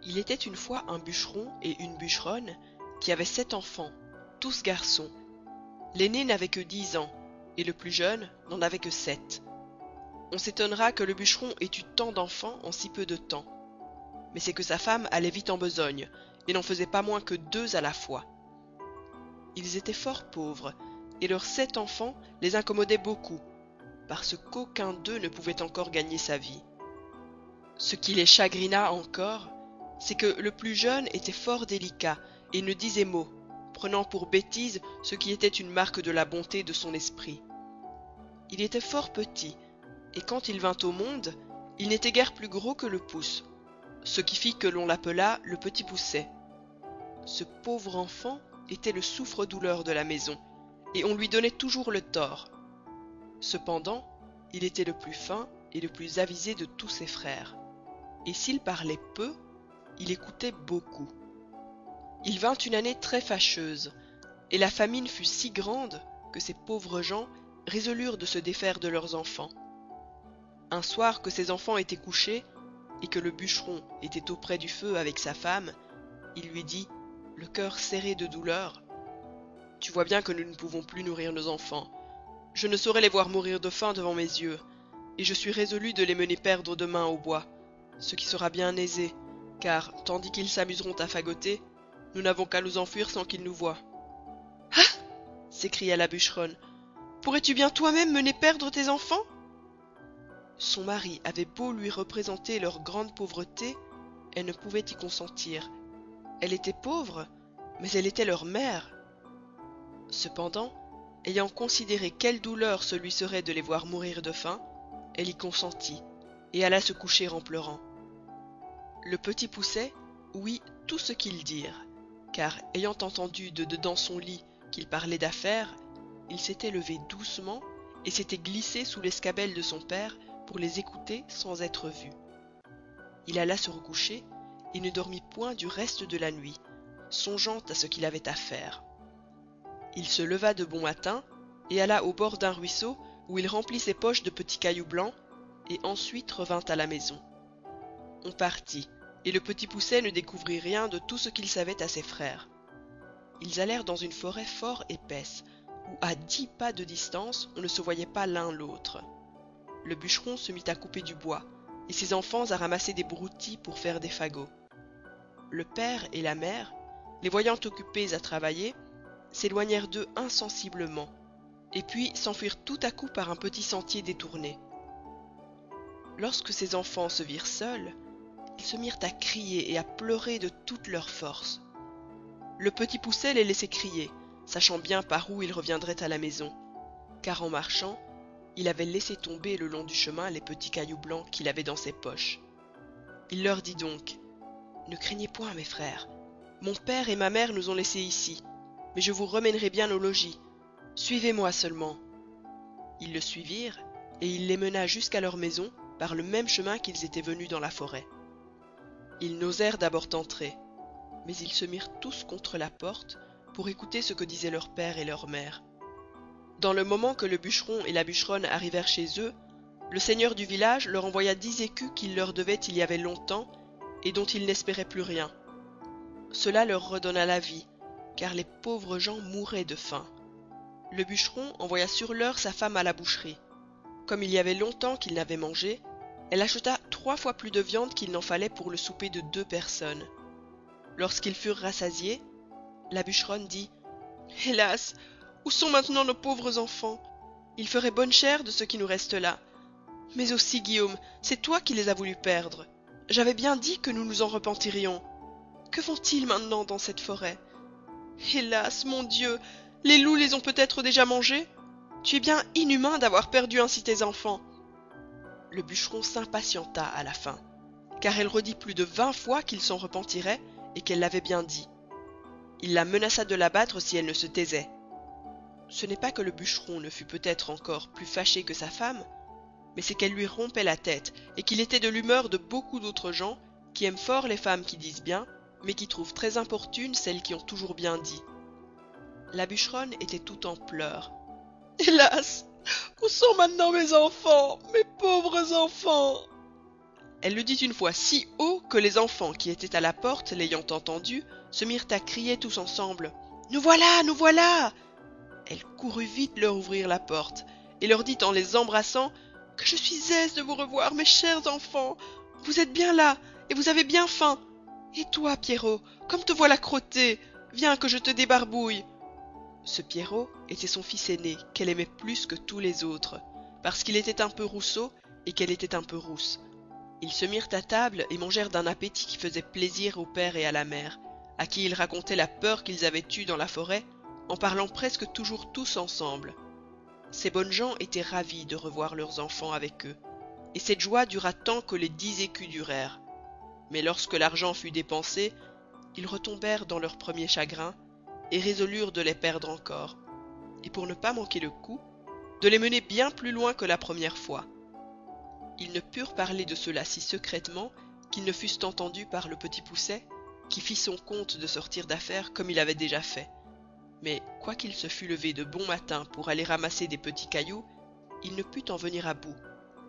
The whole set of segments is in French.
Il était une fois un bûcheron et une bûcheronne qui avaient 7 enfants, tous garçons. L'aîné n'avait que 10 ans, et le plus jeune n'en avait que 7. On s'étonnera que le bûcheron ait eu tant d'enfants en si peu de temps. Mais c'est que sa femme allait vite en besogne, et n'en faisait pas moins que 2 à la fois. Ils étaient fort pauvres, et leurs 7 enfants les incommodaient beaucoup, parce qu'aucun d'eux ne pouvait encore gagner sa vie. Ce qui les chagrina encore, c'est que le plus jeune était fort délicat, et ne disait mot, prenant pour bêtise ce qui était une marque de la bonté de son esprit. Il était fort petit, et quand il vint au monde, il n'était guère plus gros que le pouce, ce qui fit que l'on l'appela le petit poucet. Ce pauvre enfant était le souffre-douleur de la maison, et on lui donnait toujours le tort. Cependant, il était le plus fin et le plus avisé de tous ses frères, et s'il parlait peu, il écoutait beaucoup. Il vint une année très fâcheuse, et la famine fut si grande que ces pauvres gens résolurent de se défaire de leurs enfants. Un soir que ses enfants étaient couchés, et que le bûcheron était auprès du feu avec sa femme, il lui dit, le cœur serré de douleur: « Tu vois bien que nous ne pouvons plus nourrir nos enfants. Je ne saurais les voir mourir de faim devant mes yeux, et je suis résolu de les mener perdre demain au bois, ce qui sera bien aisé, car, tandis qu'ils s'amuseront à fagoter, nous n'avons qu'à nous enfuir sans qu'ils nous voient. » « Ah !» s'écria la bûcheronne. « Pourrais-tu bien toi-même mener perdre tes enfants ?» Son mari avait beau lui représenter leur grande pauvreté, elle ne pouvait y consentir. Elle était pauvre, mais elle était leur mère. Cependant, ayant considéré quelle douleur ce lui serait de les voir mourir de faim, elle y consentit, et alla se coucher en pleurant. Le petit poucet ouït tout ce qu'ils dirent, car ayant entendu de dedans son lit qu'ils parlaient d'affaires, il s'était levé doucement et s'était glissé sous l'escabelle de son père pour les écouter sans être vu. Il alla se recoucher et ne dormit point du reste de la nuit, songeant à ce qu'il avait à faire. Il se leva de bon matin et alla au bord d'un ruisseau où il remplit ses poches de petits cailloux blancs, et ensuite revint à la maison. On partit, et le petit poucet ne découvrit rien de tout ce qu'il savait à ses frères. Ils allèrent dans une forêt fort épaisse, où à 10 pas de distance on ne se voyait pas l'un l'autre. Le bûcheron se mit à couper du bois, et ses enfants à ramasser des broutilles pour faire des fagots. Le père et la mère, les voyant occupés à travailler, s'éloignèrent d'eux insensiblement, et puis s'enfuirent tout à coup par un petit sentier détourné. Lorsque ces enfants se virent seuls, ils se mirent à crier et à pleurer de toute leur force. Le petit poucet les laissait crier, sachant bien par où ils reviendraient à la maison, car en marchant, il avait laissé tomber le long du chemin les petits cailloux blancs qu'il avait dans ses poches. Il leur dit donc: « Ne craignez point, mes frères, mon père et ma mère nous ont laissés ici, mais je vous remènerai bien au logis. Suivez-moi seulement. » Ils le suivirent, et il les mena jusqu'à leur maison par le même chemin qu'ils étaient venus dans la forêt. Ils n'osèrent d'abord entrer, mais ils se mirent tous contre la porte pour écouter ce que disaient leur père et leur mère. Dans le moment que le bûcheron et la bûcheronne arrivèrent chez eux, le seigneur du village leur envoya 10 écus qu'il leur devait il y avait longtemps, et dont ils n'espéraient plus rien. Cela leur redonna la vie, car les pauvres gens mouraient de faim. Le bûcheron envoya sur l'heure sa femme à la boucherie. Comme il y avait longtemps qu'il n'avait mangé, elle acheta 3 fois plus de viande qu'il n'en fallait pour le souper de 2 personnes. Lorsqu'ils furent rassasiés, la bûcheronne dit: « Hélas, où sont maintenant nos pauvres enfants? Ils feraient bonne chère de ce qui nous reste là. Mais aussi, Guillaume, c'est toi qui les as voulu perdre. J'avais bien dit que nous nous en repentirions. Que font-ils maintenant dans cette forêt? Hélas, mon Dieu, les loups les ont peut-être déjà mangés? Tu es bien inhumain d'avoir perdu ainsi tes enfants. » Le bûcheron s'impatienta à la fin, car elle redit plus de 20 fois qu'il s'en repentirait et qu'elle l'avait bien dit. Il la menaça de l'abattre si elle ne se taisait. Ce n'est pas que le bûcheron ne fût peut-être encore plus fâché que sa femme, mais c'est qu'elle lui rompait la tête, et qu'il était de l'humeur de beaucoup d'autres gens qui aiment fort les femmes qui disent bien, mais qui trouvent très importunes celles qui ont toujours bien dit. La bûcheronne était tout en pleurs. « Hélas, où sont maintenant mes enfants, mes pauvres enfants ?» Elle le dit une fois si haut que les enfants qui étaient à la porte, l'ayant entendu, se mirent à crier tous ensemble: Nous voilà, nous voilà!» Elle courut vite leur ouvrir la porte, et leur dit en les embrassant que je suis aise de vous revoir, mes chers enfants. Vous êtes bien là, et vous avez bien faim. Et toi, Pierrot, comme te voilà crotté, viens que je te débarbouille. Ce Pierrot était son fils aîné, qu'elle aimait plus que tous les autres, parce qu'il était un peu rousseau et qu'elle était un peu rousse. Ils se mirent à table et mangèrent d'un appétit qui faisait plaisir au père et à la mère, à qui ils racontaient la peur qu'ils avaient eue dans la forêt, en parlant presque toujours tous ensemble. Ces bonnes gens étaient ravis de revoir leurs enfants avec eux, et cette joie dura tant que les 10 écus durèrent. Mais lorsque l'argent fut dépensé, ils retombèrent dans leur premier chagrin, et résolurent de les perdre encore, et pour ne pas manquer le coup, de les mener bien plus loin que la première fois. Ils ne purent parler de cela si secrètement qu'ils ne fussent entendus par le Petit Poucet, qui fit son compte de sortir d'affaires comme il avait déjà fait. Mais quoiqu'il se fût levé de bon matin pour aller ramasser des petits cailloux, il ne put en venir à bout,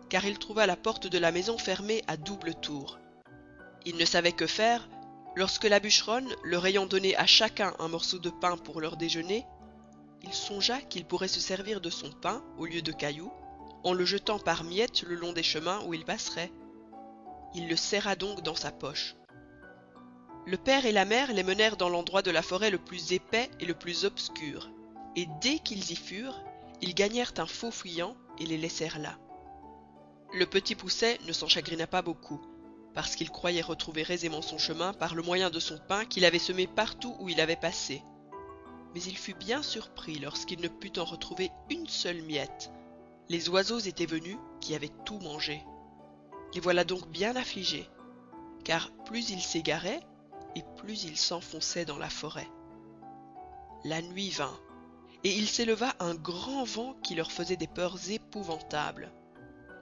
car il trouva la porte de la maison fermée à double tour. Il ne savait que faire, lorsque la bûcheronne, leur ayant donné à chacun un morceau de pain pour leur déjeuner, il songea qu'il pourrait se servir de son pain au lieu de cailloux, en le jetant par miettes le long des chemins où il passerait. Il le serra donc dans sa poche. Le père et la mère les menèrent dans l'endroit de la forêt le plus épais et le plus obscur, et dès qu'ils y furent, ils gagnèrent un faux fuyant et les laissèrent là. Le Petit Poucet ne s'en chagrina pas beaucoup, parce qu'il croyait retrouver aisément son chemin par le moyen de son pain qu'il avait semé partout où il avait passé. Mais il fut bien surpris lorsqu'il ne put en retrouver une seule miette. Les oiseaux étaient venus qui avaient tout mangé. Les voilà donc bien affligés, car plus ils s'égaraient, et plus ils s'enfonçaient dans la forêt. La nuit vint, et il s'éleva un grand vent qui leur faisait des peurs épouvantables.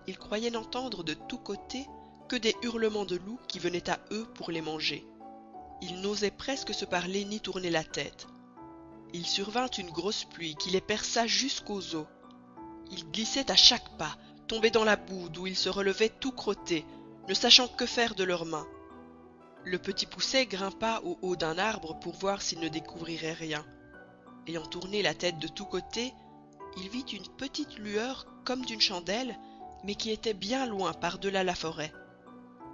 Ils croyaient n'entendre de tous côtés que des hurlements de loups qui venaient à eux pour les manger. Ils n'osaient presque se parler ni tourner la tête. Il survint une grosse pluie qui les perça jusqu'aux os. Ils glissaient à chaque pas, tombaient dans la boue d'où ils se relevaient tout crottés, ne sachant que faire de leurs mains. Le Petit Poucet grimpa au haut d'un arbre pour voir s'il ne découvrirait rien. Ayant tourné la tête de tous côtés, il vit une petite lueur comme d'une chandelle, mais qui était bien loin par-delà la forêt.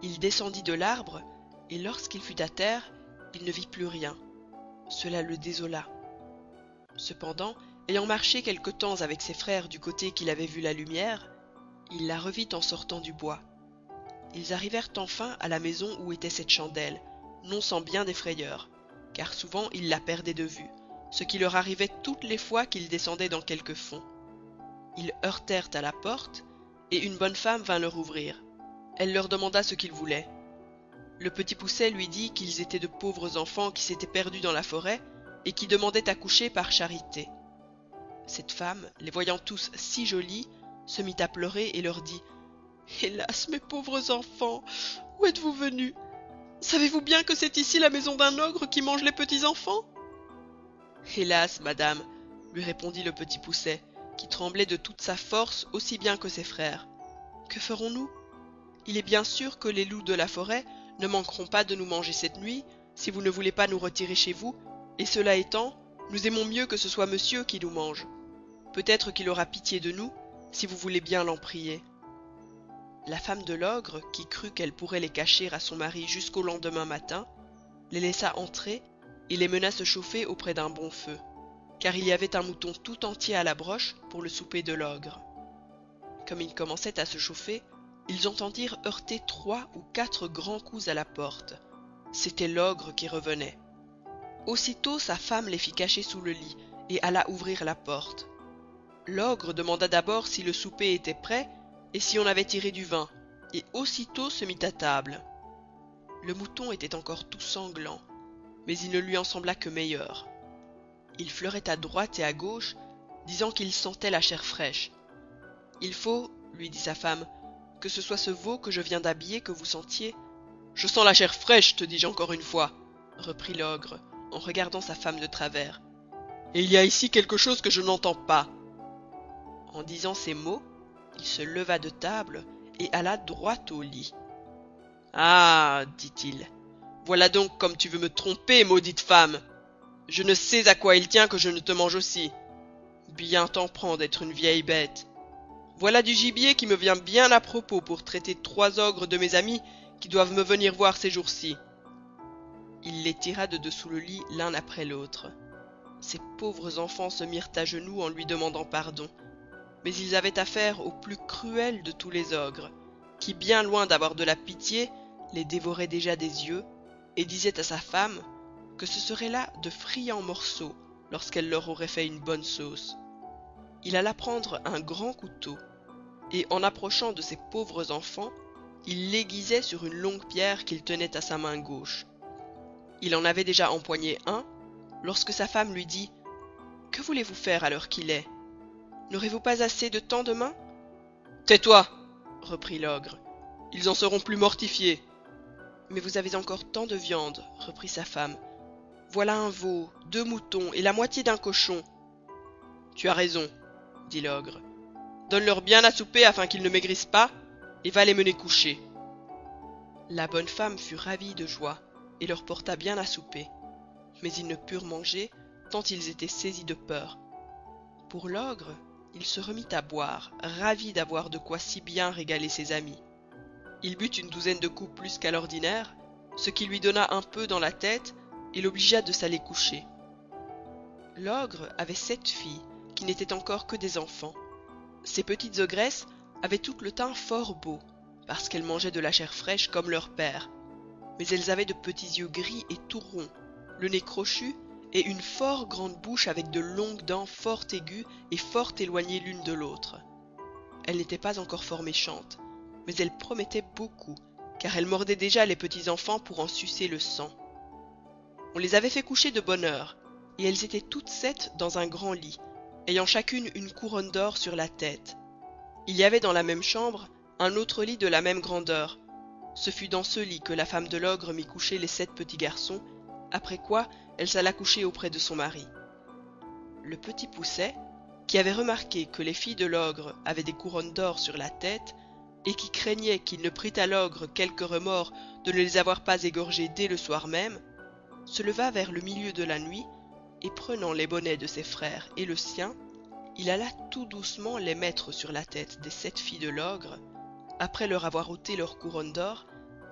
Il descendit de l'arbre, et lorsqu'il fut à terre, il ne vit plus rien. Cela le désola. Cependant, ayant marché quelque temps avec ses frères du côté qu'il avait vu la lumière, il la revit en sortant du bois. Ils arrivèrent enfin à la maison où était cette chandelle, non sans bien des frayeurs, car souvent ils la perdaient de vue, ce qui leur arrivait toutes les fois qu'ils descendaient dans quelque fond. Ils heurtèrent à la porte, et une bonne femme vint leur ouvrir. Elle leur demanda ce qu'ils voulaient. Le Petit Poucet lui dit qu'ils étaient de pauvres enfants qui s'étaient perdus dans la forêt et qui demandaient à coucher par charité. Cette femme, les voyant tous si jolis, se mit à pleurer et leur dit: « Hélas, mes pauvres enfants, où êtes-vous venus? Savez-vous bien que c'est ici la maison d'un ogre qui mange les petits enfants ?»« Hélas, madame, lui répondit le Petit Poucet, qui tremblait de toute sa force aussi bien que ses frères. Que ferons-nous? Il est bien sûr que les loups de la forêt ne manqueront pas de nous manger cette nuit, si vous ne voulez pas nous retirer chez vous, et cela étant, nous aimons mieux que ce soit monsieur qui nous mange. Peut-être qu'il aura pitié de nous, si vous voulez bien l'en prier. » La femme de l'ogre, qui crut qu'elle pourrait les cacher à son mari jusqu'au lendemain matin, les laissa entrer et les mena se chauffer auprès d'un bon feu, car il y avait un mouton tout entier à la broche pour le souper de l'ogre. Comme ils commençaient à se chauffer, ils entendirent heurter 3 ou 4 grands coups à la porte. C'était l'ogre qui revenait. Aussitôt sa femme les fit cacher sous le lit et alla ouvrir la porte. L'ogre demanda d'abord si le souper était prêt et si on avait tiré du vin, et aussitôt se mit à table. Le mouton était encore tout sanglant, mais il ne lui en sembla que meilleur. Il fleurait à droite et à gauche, disant qu'il sentait la chair fraîche. « Il faut, lui dit sa femme, que ce soit ce veau que je viens d'habiller que vous sentiez. »« Je sens la chair fraîche, te dis-je encore une fois, reprit l'ogre, en regardant sa femme de travers. Et il y a ici quelque chose que je n'entends pas. » En disant ces mots, il se leva de table et alla droit au lit. Ah, dit-il, voilà donc comme tu veux me tromper, maudite femme. Je ne sais à quoi il tient que je ne te mange aussi. Bien t'en prends d'être une vieille bête. Voilà du gibier qui me vient bien à propos pour traiter 3 ogres de mes amis qui doivent me venir voir ces jours-ci. Il les tira de dessous le lit l'un après l'autre. Ces pauvres enfants se mirent à genoux en lui demandant pardon. Mais ils avaient affaire au plus cruel de tous les ogres, qui, bien loin d'avoir de la pitié, les dévorait déjà des yeux, et disait à sa femme que ce serait là de friands morceaux lorsqu'elle leur aurait fait une bonne sauce. Il alla prendre un grand couteau, et en approchant de ces pauvres enfants, il l'aiguisait sur une longue pierre qu'il tenait à sa main gauche. Il en avait déjà empoigné un, lorsque sa femme lui dit « Que voulez-vous faire à l'heure qu'il est? N'aurez-vous pas assez de temps demain ?»« Tais-toi » reprit l'ogre, « ils en seront plus mortifiés. »« Mais vous avez encore tant de viande, reprit sa femme. Voilà un veau, 2 moutons et la moitié d'un cochon. »« Tu as raison, dit l'ogre. Donne-leur bien à souper afin qu'ils ne maigrissent pas, et va les mener coucher. » La bonne femme fut ravie de joie, et leur porta bien à souper. Mais ils ne purent manger, tant ils étaient saisis de peur. Pour l'ogre, il se remit à boire, ravi d'avoir de quoi si bien régaler ses amis. Il but une 12aine de coups plus qu'à l'ordinaire, ce qui lui donna un peu dans la tête et l'obligea de s'aller coucher. L'ogre avait 7 filles, qui n'étaient encore que des enfants. Ces petites ogresses avaient tout le teint fort beau, parce qu'elles mangeaient de la chair fraîche comme leur père. Mais elles avaient de petits yeux gris et tout ronds, le nez crochu et une fort grande bouche avec de longues dents fort aiguës et fort éloignées l'une de l'autre. Elles n'étaient pas encore fort méchantes, mais elles promettaient beaucoup, car elles mordaient déjà les petits enfants pour en sucer le sang. On les avait fait coucher de bonne heure, et elles étaient toutes 7 dans un grand lit, ayant chacune une couronne d'or sur la tête. Il y avait dans la même chambre un autre lit de la même grandeur. Ce fut dans ce lit que la femme de l'ogre mit coucher les 7 petits garçons, après quoi elle s'alla coucher auprès de son mari. Le petit Poucet, qui avait remarqué que les filles de l'ogre avaient des couronnes d'or sur la tête, et qui craignait qu'il ne prît à l'ogre quelque remords de ne les avoir pas égorgées dès le soir même, se leva vers le milieu de la nuit, et prenant les bonnets de ses frères et le sien, il alla tout doucement les mettre sur la tête des 7 filles de l'ogre, après leur avoir ôté leur couronne d'or,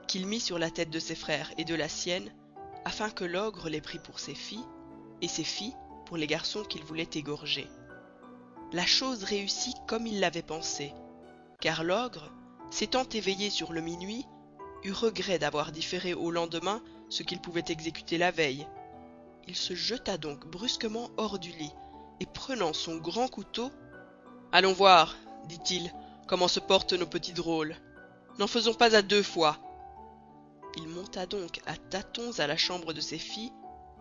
qu'il mit sur la tête de ses frères et de la sienne, afin que l'ogre les prît pour ses filles, et ses filles pour les garçons qu'il voulait égorger. La chose réussit comme il l'avait pensé, car l'ogre, s'étant éveillé sur le minuit, eut regret d'avoir différé au lendemain ce qu'il pouvait exécuter la veille. Il se jeta donc brusquement hors du lit, et prenant son grand couteau, « Allons voir, dit-il, comment se portent nos petits drôles. N'en faisons pas à 2 fois. » Il monta donc à tâtons à la chambre de ses filles,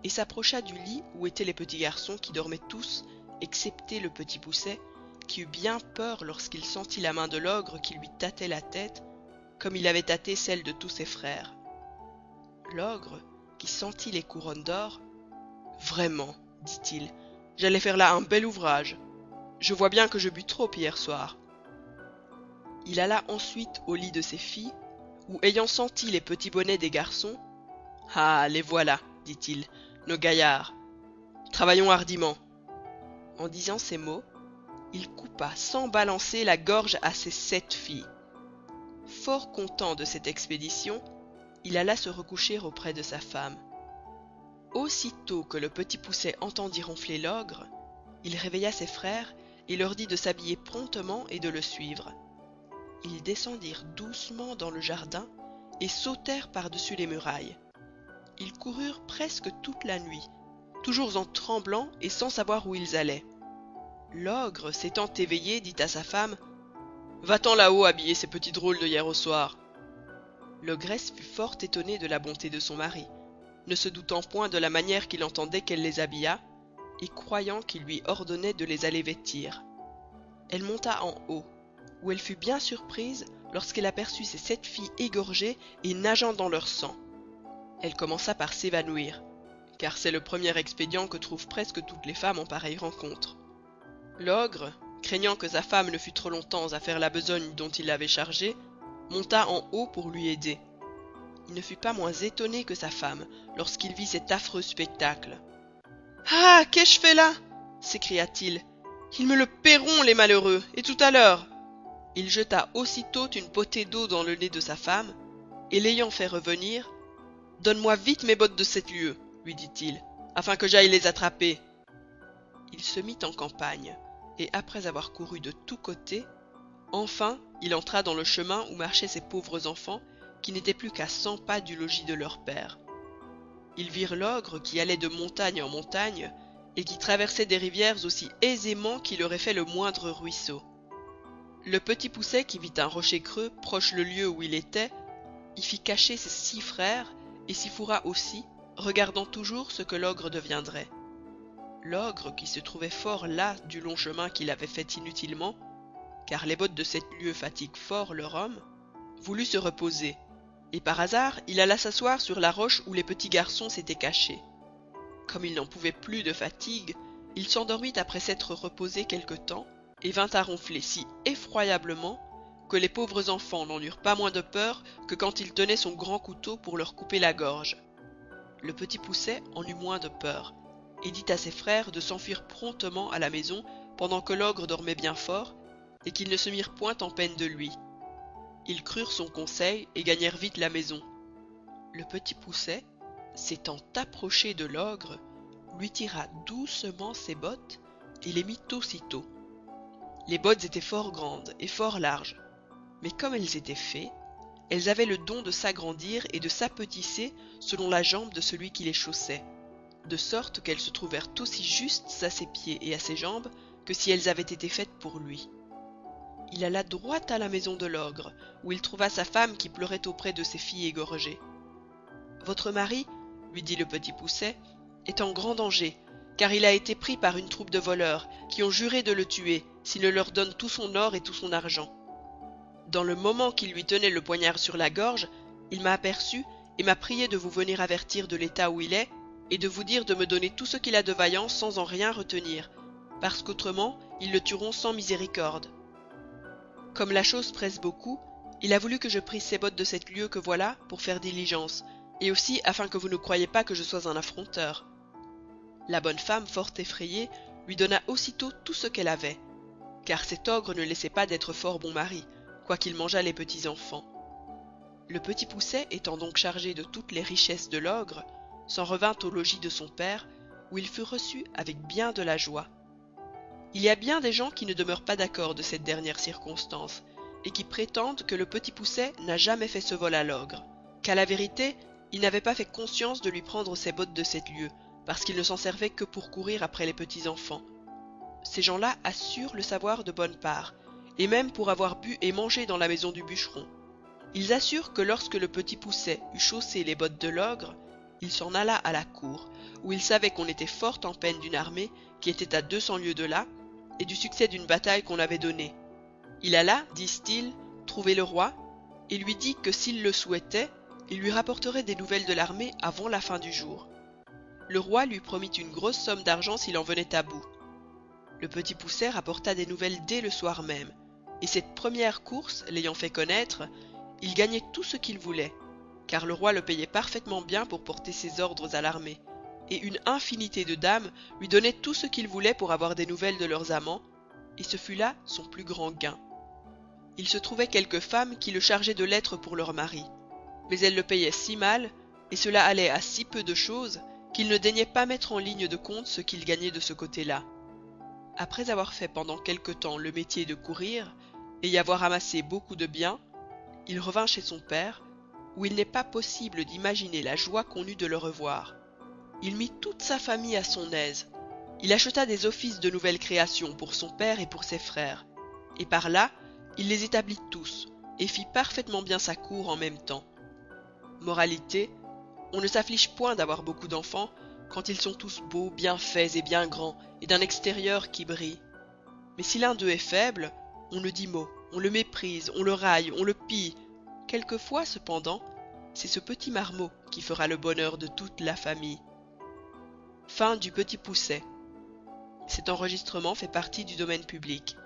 et s'approcha du lit où étaient les petits garçons qui dormaient tous, excepté le petit Poucet, qui eut bien peur lorsqu'il sentit la main de l'ogre qui lui tâtait la tête, comme il avait tâté celle de tous ses frères. L'ogre, qui sentit les couronnes d'or, « Vraiment, dit-il, j'allais faire là un bel ouvrage. Je vois bien que je bus trop hier soir. » Il alla ensuite au lit de ses filles, où ayant senti les petits bonnets des garçons, « Ah, les voilà, dit-il, nos gaillards. Travaillons hardiment. » En disant ces mots, il coupa sans balancer la gorge à ses 7 filles. Fort content de cette expédition, il alla se recoucher auprès de sa femme. Aussitôt que le petit Poucet entendit ronfler l'ogre, il réveilla ses frères et leur dit de s'habiller promptement et de le suivre. Ils descendirent doucement dans le jardin et sautèrent par-dessus les murailles. Ils coururent presque toute la nuit, toujours en tremblant et sans savoir où ils allaient. L'ogre, s'étant éveillé, dit à sa femme « Va-t'en là-haut habiller ces petits drôles de hier au soir. » L'ogresse fut fort étonnée de la bonté de son mari, ne se doutant point de la manière qu'il entendait qu'elle les habillât, et croyant qu'il lui ordonnait de les aller vêtir. Elle monta en haut, où elle fut bien surprise lorsqu'elle aperçut ses 7 filles égorgées et nageant dans leur sang. Elle commença par s'évanouir, car c'est le premier expédient que trouvent presque toutes les femmes en pareille rencontre. L'ogre, craignant que sa femme ne fût trop longtemps à faire la besogne dont il l'avait chargée, monta en haut pour lui aider. il ne fut pas moins étonné que sa femme lorsqu'il vit cet affreux spectacle. « Ah, qu'ai-je fait là ?» s'écria-t-il. « Ils me le paieront, les malheureux, et tout à l'heure !» Il jeta aussitôt une potée d'eau dans le nez de sa femme, et l'ayant fait revenir, « Donne-moi vite mes bottes de 7 lieues, lui dit-il, afin que j'aille les attraper. » Il se mit en campagne, et après avoir couru de tous côtés, enfin il entra dans le chemin où marchaient ces pauvres enfants, qui n'étaient plus qu'à 100 pas du logis de leur père. Ils virent l'ogre qui allait de montagne en montagne, et qui traversait des rivières aussi aisément qu'il aurait fait le moindre ruisseau. Le Petit Poucet, qui vit un rocher creux proche le lieu où il était, y fit cacher ses 6 frères, et s'y fourra aussi, regardant toujours ce que l'ogre deviendrait. L'ogre, qui se trouvait fort las du long chemin qu'il avait fait inutilement, car les bottes de 7 lieues fatiguent fort leur homme, voulut se reposer, et par hasard il alla s'asseoir sur la roche où les petits garçons s'étaient cachés. Comme il n'en pouvait plus de fatigue, il s'endormit après s'être reposé quelque temps, et vint à ronfler si effroyablement que les pauvres enfants n'en eurent pas moins de peur que quand il tenait son grand couteau pour leur couper la gorge. Le Petit Poucet en eut moins de peur, et dit à ses frères de s'enfuir promptement à la maison pendant que l'ogre dormait bien fort, et qu'ils ne se mirent point en peine de lui. Ils crurent son conseil et gagnèrent vite la maison. Le Petit Poucet, s'étant approché de l'ogre, lui tira doucement ses bottes et les mit aussitôt. Les bottes étaient fort grandes et fort larges, mais comme elles étaient fées, elles avaient le don de s'agrandir et de s'apetisser selon la jambe de celui qui les chaussait, de sorte qu'elles se trouvèrent aussi justes à ses pieds et à ses jambes que si elles avaient été faites pour lui. Il alla droit à la maison de l'ogre, où il trouva sa femme qui pleurait auprès de ses filles égorgées. « Votre mari, lui dit le Petit Poucet, est en grand danger, car il a été pris par une troupe de voleurs, qui ont juré de le tuer, s'il ne leur donne tout son or et tout son argent. Dans le moment qu'il lui tenait le poignard sur la gorge, il m'a aperçu et m'a prié de vous venir avertir de l'état où il est, et de vous dire de me donner tout ce qu'il a de vaillant sans en rien retenir, parce qu'autrement ils le tueront sans miséricorde. Comme la chose presse beaucoup, il a voulu que je prisse ces bottes de 7 lieues que voilà pour faire diligence, et aussi afin que vous ne croyiez pas que je sois un affronteur. » La bonne femme, fort effrayée, lui donna aussitôt tout ce qu'elle avait, car cet ogre ne laissait pas d'être fort bon mari, quoiqu'il mangeât les petits enfants. Le Petit Poucet, étant donc chargé de toutes les richesses de l'ogre, s'en revint au logis de son père, où il fut reçu avec bien de la joie. Il y a bien des gens qui ne demeurent pas d'accord de cette dernière circonstance, et qui prétendent que le Petit Poucet n'a jamais fait ce vol à l'ogre, qu'à la vérité, il n'avait pas fait conscience de lui prendre ses bottes de 7 lieues, parce qu'il ne s'en servait que pour courir après les petits enfants. Ces gens-là assurent le savoir de bonne part, et même pour avoir bu et mangé dans la maison du bûcheron. Ils assurent que lorsque le Petit Poucet eut chaussé les bottes de l'ogre, il s'en alla à la cour, où il savait qu'on était fort en peine d'une armée qui était à 200 lieues de là, et du succès d'une bataille qu'on avait donnée. Il alla, disent-ils, trouver le roi, et lui dit que s'il le souhaitait, il lui rapporterait des nouvelles de l'armée avant la fin du jour. Le roi lui promit une grosse somme d'argent s'il en venait à bout. Le Petit Poucet rapporta des nouvelles dès le soir même, et cette première course l'ayant fait connaître, il gagnait tout ce qu'il voulait, car le roi le payait parfaitement bien pour porter ses ordres à l'armée, et une infinité de dames lui donnaient tout ce qu'il voulait pour avoir des nouvelles de leurs amants, et ce fut là son plus grand gain. Il se trouvait quelques femmes qui le chargeaient de lettres pour leur mari, mais elles le payaient si mal, et cela allait à si peu de choses, qu'il ne daignait pas mettre en ligne de compte ce qu'il gagnait de ce côté-là. Après avoir fait pendant quelque temps le métier de courir, et y avoir amassé beaucoup de biens, il revint chez son père, où il n'est pas possible d'imaginer la joie qu'on eut de le revoir. Il mit toute sa famille à son aise. Il acheta des offices de nouvelle création pour son père et pour ses frères, et par là, il les établit tous, et fit parfaitement bien sa cour en même temps. Moralité, on ne s'afflige point d'avoir beaucoup d'enfants quand ils sont tous beaux, bien faits et bien grands, et d'un extérieur qui brille. Mais si l'un d'eux est faible, on ne dit mot, on le méprise, on le raille, on le pille. Quelquefois, cependant, c'est ce petit marmot qui fera le bonheur de toute la famille. Fin du Petit Poucet. Cet enregistrement fait partie du domaine public.